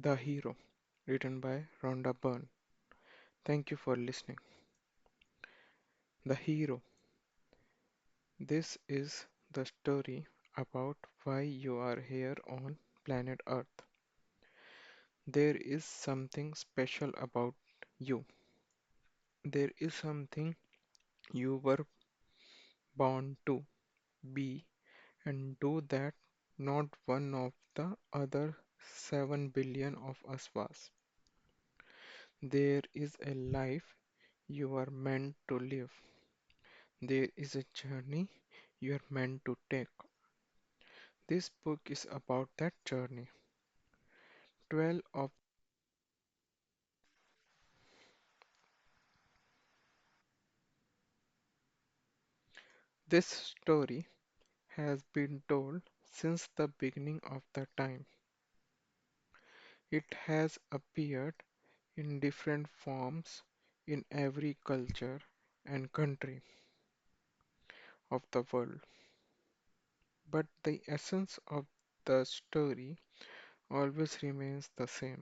The Hero, written by Rhonda Byrne. Thank you for listening. The Hero. This is the story about why you are here on planet Earth. There is something special about you. There is something you were born to be and do that not one of the other 7 billion of us was. There is a life you are meant to live. There is a journey you are meant to take. This book is about that journey. 12 of this story has been told since the beginning of the time. It has appeared in different forms in every culture and country of the world. But the essence of the story always remains the same.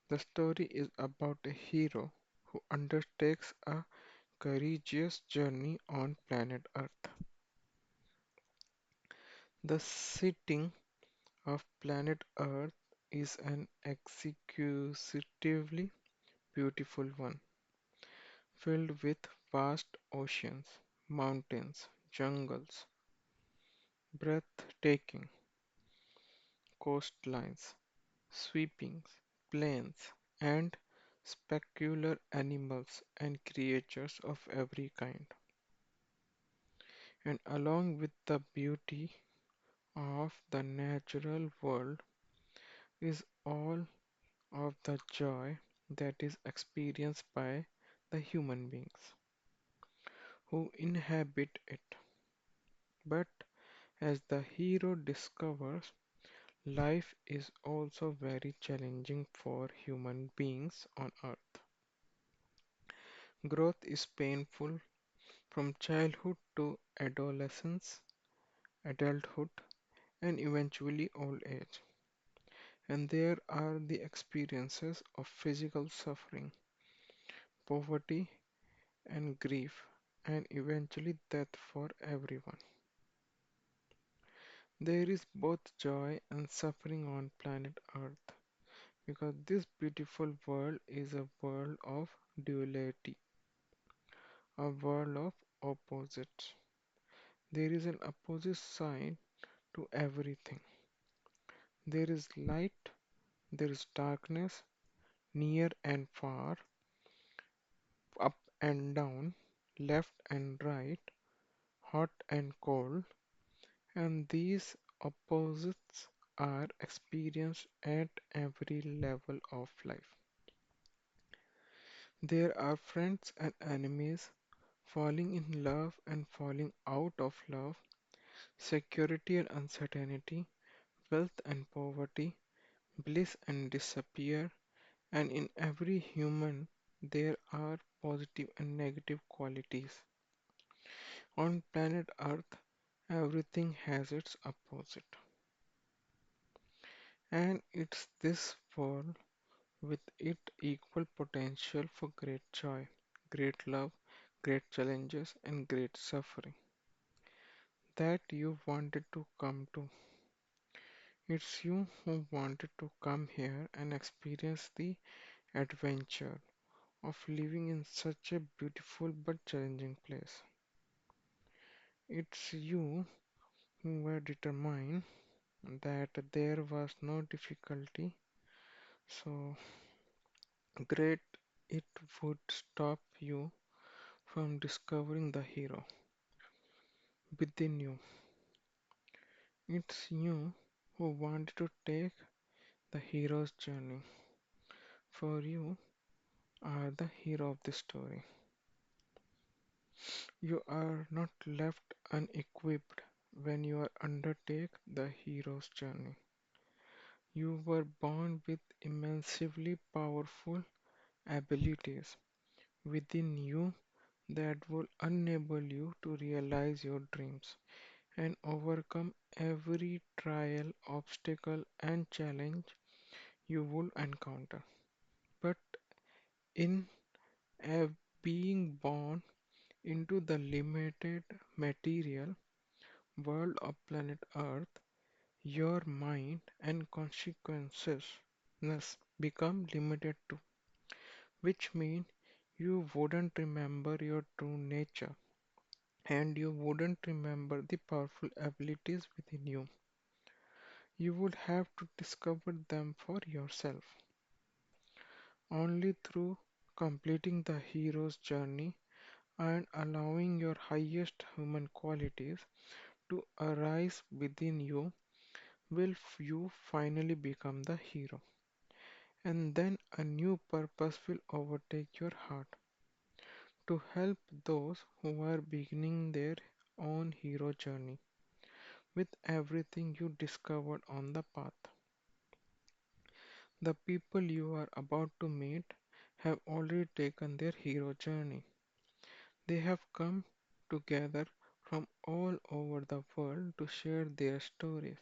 The story is about a hero who undertakes a courageous journey on planet Earth. The setting of planet Earth is an exquisitely beautiful one, filled with vast oceans, mountains, jungles, breathtaking coastlines, sweeping plains, and spectacular animals and creatures of every kind. And along with the beauty of the natural world is all of the joy that is experienced by the human beings who inhabit it. But as the hero discovers, life is also very challenging for human beings on Earth. Growth is painful from childhood to adolescence, adulthood, and eventually old age. And there are the experiences of physical suffering, poverty, and grief, and eventually death for everyone. There is both joy and suffering on planet Earth because this beautiful world is a world of duality, a world of opposites. There is an opposite side to everything. There is light, there is darkness, near and far, up and down, left and right, hot and cold, and these opposites are experienced at every level of life. There are friends and enemies, falling in love and falling out of love, security and uncertainty, wealth and poverty, bliss and disappear, and in every human there are positive and negative qualities. On planet Earth, everything has its opposite. And it's this world with it equal potential for great joy, great love, great challenges, and great suffering that you wanted to come to. It's you who wanted to come here and experience the adventure of living in such a beautiful but challenging place. It's you who were determined that there was no difficulty so great it would stop you from discovering the hero within you. It's you who wanted to take the hero's journey. For you are the hero of the story. You are not left unequipped when you are undertake the hero's journey. You were born with immensely powerful abilities within you that will enable you to realize your dreams and overcome every trial, obstacle, and challenge you would encounter. But in a being born into the limited material world of planet Earth, your mind and consequences become limited too, which means you wouldn't remember your true nature and you wouldn't remember the powerful abilities within you. You would have to discover them for yourself. Only through completing the hero's journey and allowing your highest human qualities to arise within you will you finally become the hero. And then a new purpose will overtake your heart to help those who are beginning their own hero journey with everything you discovered on the path. The people you are about to meet have already taken their hero journey. They have come together from all over the world to share their stories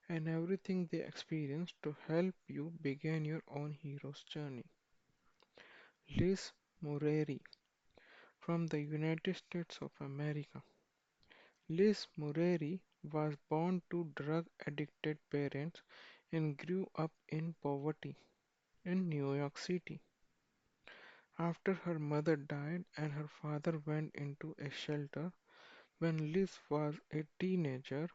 and everything they experienced to help you begin your own hero's journey. Liz Murray from the United States of America. Liz Murray was born to drug addicted parents and grew up in poverty in New York City. After her mother died and her father went into a shelter, when Liz was a teenager,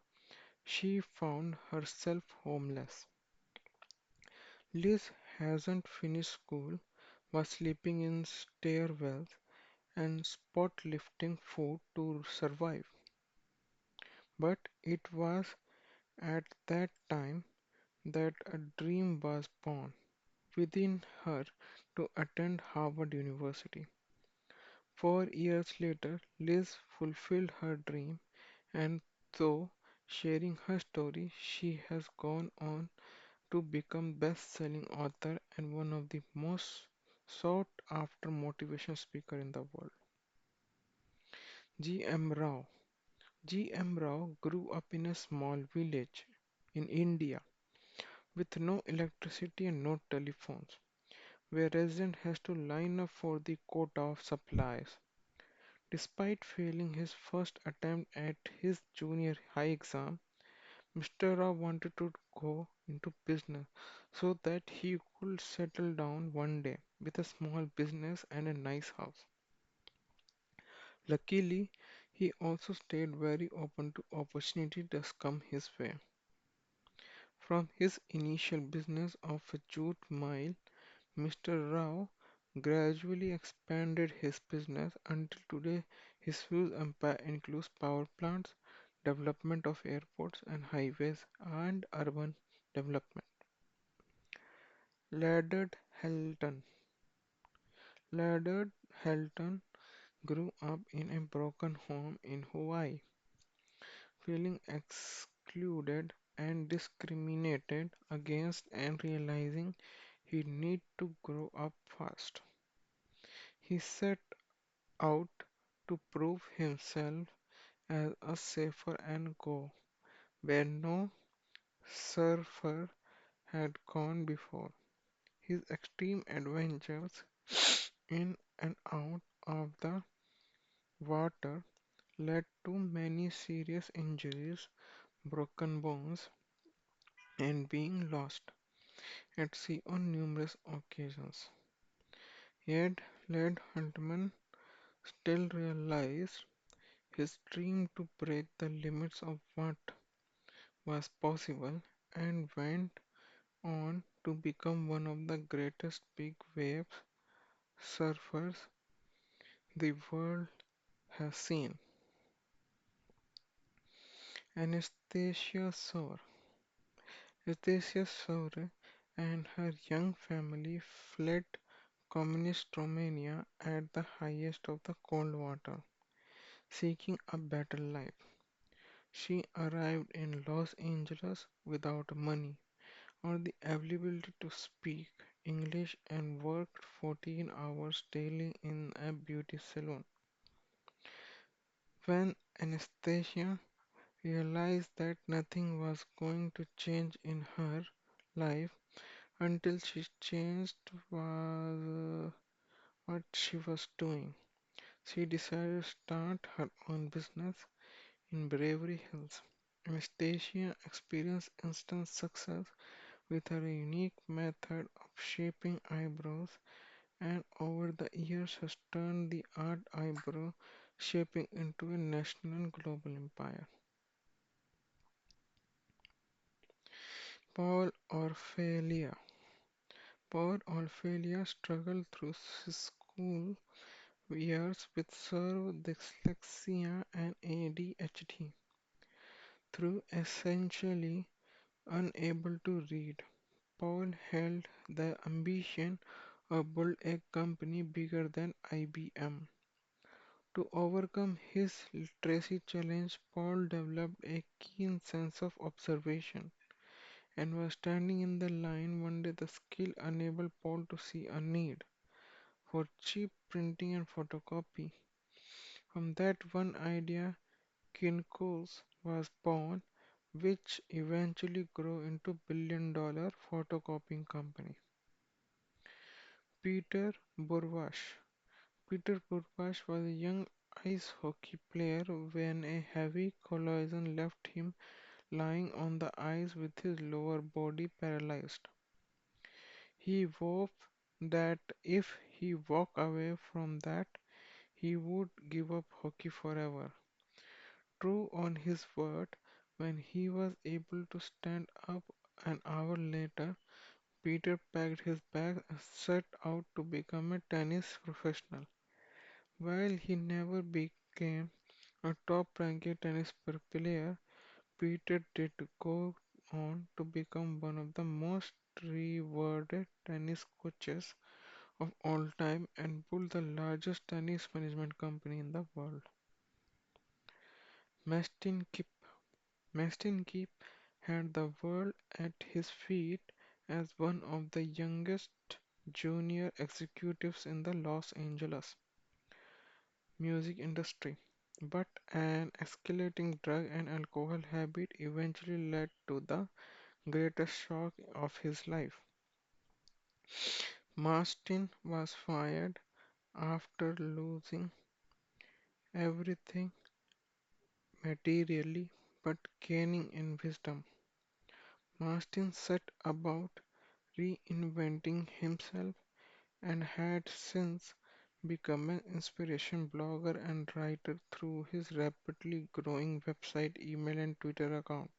she found herself homeless. Liz hasn't finished school, was sleeping in stairwells, and spot lifting food to survive. But it was at that time that a dream was born within her to attend Harvard University. 4 years later, Liz fulfilled her dream, and though sharing her story, she has gone on to become best-selling author and one of the most sought-after motivation speaker in the world. G.M. Rao. G.M. Rao grew up in a small village in India with no electricity and no telephones, where resident has to line up for the quota of supplies. Despite failing his first attempt at his junior high exam, Mr. Rao wanted to go into business so that he could settle down one day with a small business and a nice house. Luckily, he also stayed very open to opportunities that come his way. From his initial business of a jute mill, Mr. Rao gradually expanded his business until today his huge empire includes power plants, development of airports and highways, and urban development. Leonard Helton. Leonard Helton grew up in a broken home in Hawaii, feeling excluded and discriminated against and realizing he needed to grow up fast. He set out to prove himself as a safer and go where no surfer had gone before. His extreme adventures in and out of the water led to many serious injuries, broken bones, and being lost at sea on numerous occasions. Yet, Led Huntsman still realized his dream to break the limits of what was possible and went on to become one of the greatest big wave surfers the world has seen. Anastasia Soar. Anastasia Soar and her young family fled communist Romania at the highest of the Cold War, seeking a better life. She arrived in Los Angeles without money or the ability to speak English and worked 14 hours daily in a beauty salon. When Anastasia realized that nothing was going to change in her life until she changed was what she was doing. She decided to start her own business in Bravery Hills. Anastasia experienced instant success with her unique method of shaping eyebrows, and over the years has turned the art eyebrow shaping into a national and global empire. Paul Orfalea. Paul Orfalea struggled through his school years with severe dyslexia and ADHD, through essentially unable to read. Paul held the ambition of build a company bigger than IBM. To overcome his literacy challenge, Paul developed a keen sense of observation and was standing in the line one day. The skill enabled Paul to see a need for cheap printing and photocopy. From that one idea, Kinko's was born, which eventually grew into billion-dollar photocopying company. Peter Burwash. Peter Burwash was a young ice hockey player when a heavy collision left him lying on the ice with his lower body paralyzed. He vowed that if he walked away from that, he would give up hockey forever. True on his word, when he was able to stand up an hour later, Peter packed his bag and set out to become a tennis professional. While he never became a top-ranked tennis player, Peter did go on to become one of the most revered tennis coaches of all time and built the largest tennis management company in the world. Mastin Kipp. Mastin Kipp had the world at his feet as one of the youngest junior executives in the Los Angeles music industry. But an escalating drug and alcohol habit eventually led to the greatest shock of his life. Marston was fired after losing everything materially but gaining in wisdom. Marston set about reinventing himself and had since become an inspiration blogger and writer through his rapidly growing website, email, and Twitter account,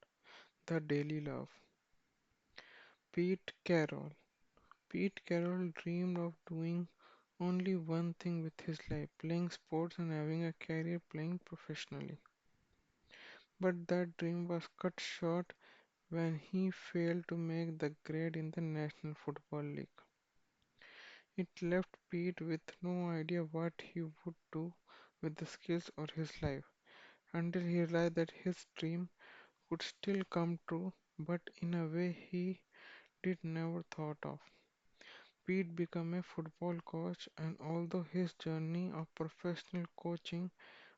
The Daily Love. Pete Carroll. Pete Carroll dreamed of doing only one thing with his life, playing sports and having a career playing professionally. But that dream was cut short when he failed to make the grade in the National Football League. It left Pete with no idea what he would do with the skills or his life until he realized that his dream could still come true, but in a way he did never thought of. Pete became a football coach, and although his journey of professional coaching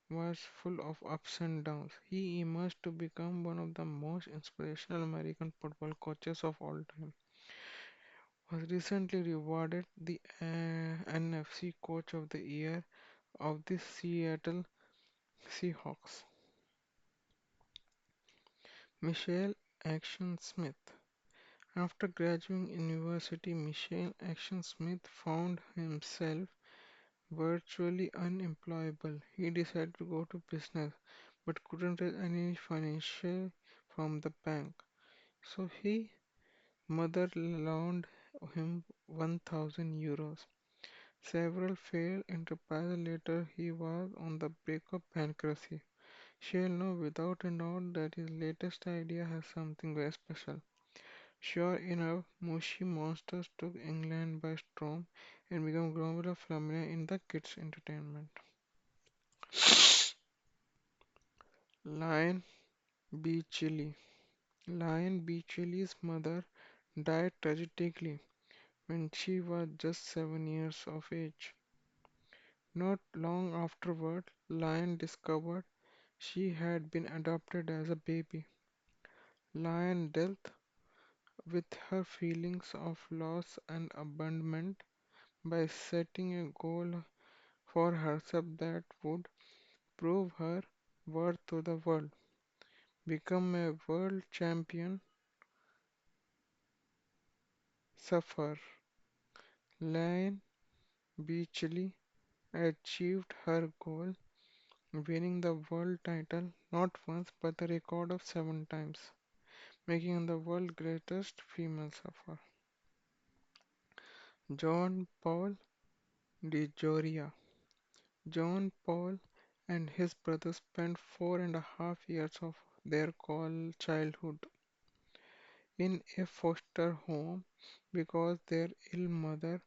was full of ups and downs, he emerged to become one of the most inspirational American football coaches of all time. Was recently rewarded the NFC Coach of the Year of the Seattle Seahawks. Michael Action Smith. After graduating university, Michael Action Smith found himself virtually unemployable. He decided to go to business but couldn't raise any financial from the bank. So his mother loaned him 1000 euros. Several failed enterprises later, he was on the brink of bankruptcy. Shall know without a doubt that his latest idea has something very special. Sure enough, Mushy Monsters took England by storm and became global phenomenon in the kids' entertainment. Lion B. Chili. Lion B. Chili's mother died tragically when she was just 7 years of age. Not long afterward, Lion discovered she had been adopted as a baby. Lion dealt with her feelings of loss and abandonment by setting a goal for herself that would prove her worth to the world, become a world champion surfer. Lane Beachley achieved her goal, winning the world title not once but a record of 7 times, making her the world's greatest female surfer. John Paul DeJoria. John Paul and his brother spent 4.5 years of their childhood in a foster home because their ill mother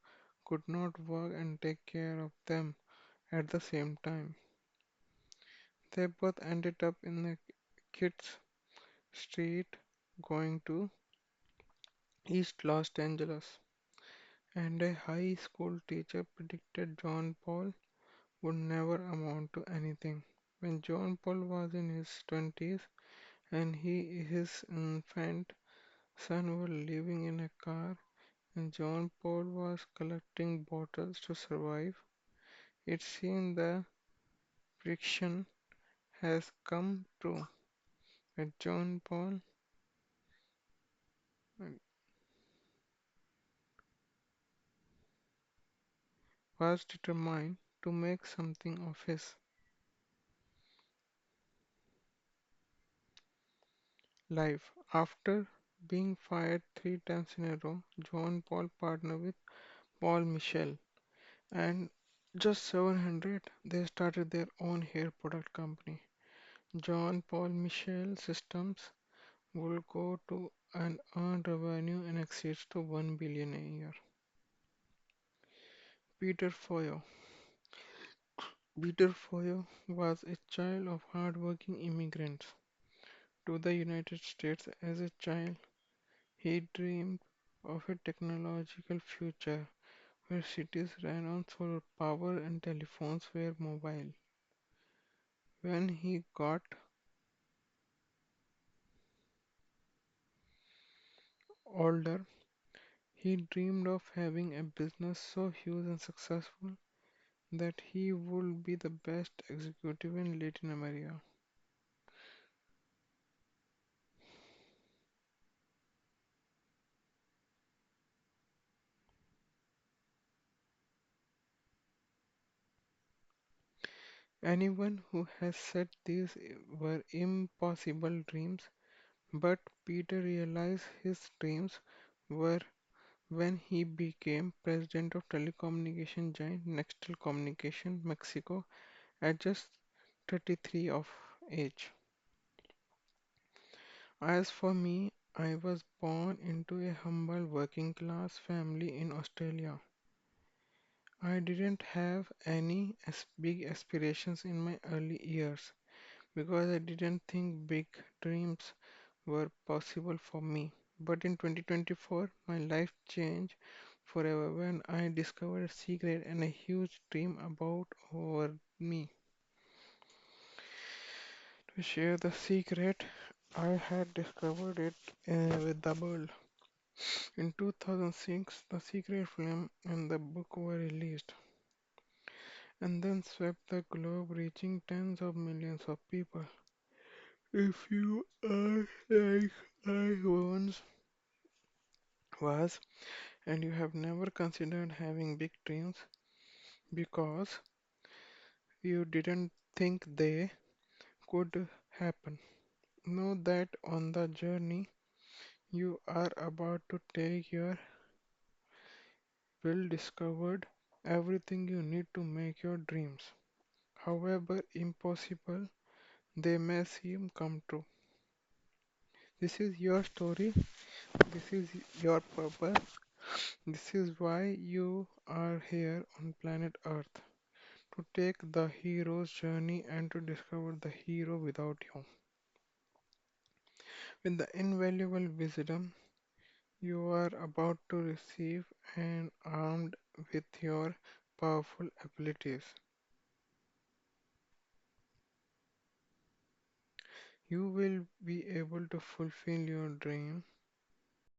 could not work and take care of them at the same time. They both ended up in the kids' street going to East Los Angeles, and a high school teacher predicted John Paul would never amount to anything. When John Paul was in his 20s and his infant son were living in a car and John Paul was collecting bottles to survive, it seemed the prediction has come true. But John Paul uh, was determined to make something of his life. After being fired 3 times in a row, John Paul partnered with Paul Michel, and just 700 they started their own hair product company. John Paul Michel Systems will go to an earned revenue in excess to 1 billion a year. Peter Foyo. Peter Foyo was a child of hard-working immigrants to the United States. As a child, he dreamed of a technological future where cities ran on solar power and telephones were mobile. When he got older, he dreamed of having a business so huge and successful that he would be the best executive in Latin America. Anyone who has said these were impossible dreams, but Peter realized his dreams were when he became president of telecommunication giant Nextel Communication Mexico at just 33 of age. As for me, I was born into a humble working class family in Australia. I didn't have any big aspirations in my early years because I didn't think big dreams were possible for me. But in 2024, my life changed forever when I discovered a secret and a huge dream about over me. To share the secret, I had discovered it with the world. In 2006, the secret film and the book were released and then swept the globe, reaching tens of millions of people. If you are like I once was and you have never considered having big dreams because you didn't think they could happen, know that on the journey you are about to take you will discover everything you need to make your dreams, however impossible they may seem, come true. This is your story, this is your purpose, this is why you are here on planet Earth. To take the hero's journey and to discover the hero without you. With the invaluable wisdom you are about to receive and armed with your powerful abilities, you will be able to fulfill your dream